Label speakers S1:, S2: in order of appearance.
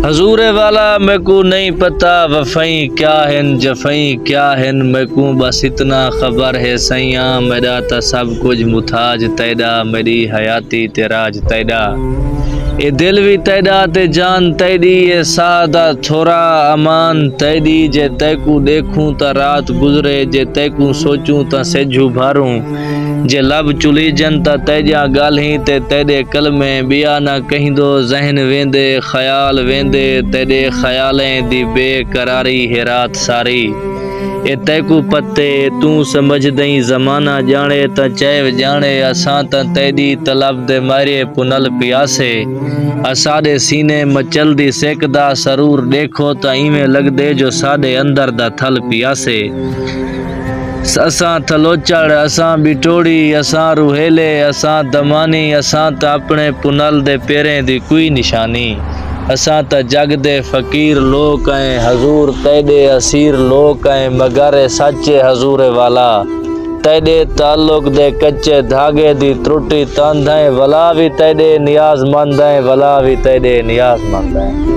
S1: हजूर वाला मेरे को नहीं पता वफ़ई क्या है जफ़ई क्या है, मेरे को बस इतना खबर है सैया, मेरा तो सब कुछ मुताज तैदा, मेरी हयाती तेराज तैदा। ये दिल भी तैदा ते जान तैदी, ये सादा थोड़ा अमान तैदी। जे तैकू देखूं त रात गुजरे, जे तैकू सोचूं त सेजू भारूं। जे लब चुली जन त तैजा गाल्हीं ते तैदे कलमे बिया न कहिंदो ज़हन वेंदे ख़याल वेंदे, तैदे ख़यालें दी बेकरारी है रात सारी। ए तैकू पते तू समझ दई ज़माना जाने त चैव जाने, असां त तैदी तलब दे मारे पुनल प्यासे। असा दे सीने मचलदी सेकदा सरूर देखो त इवें लगदे जो साडे अंदर दा थल पियासे। असां थलोचड़ असां बिटोड़ी असां रूहेले असां दमानी, असां त अपने पुनल दे पेरें दी कोई निशानी। असां त जग दे फ़कीर लोग हैं, हजूर तैदे असीर लोग हैं, मगर सच्चे हजूर वाला तैदे ताल्लुक दे कच्चे धागे दी त्रुटी तंद हैं। वला भी तैदे नियाज़मंद हैं, वला भी तैदे नियाज़मंद हैं।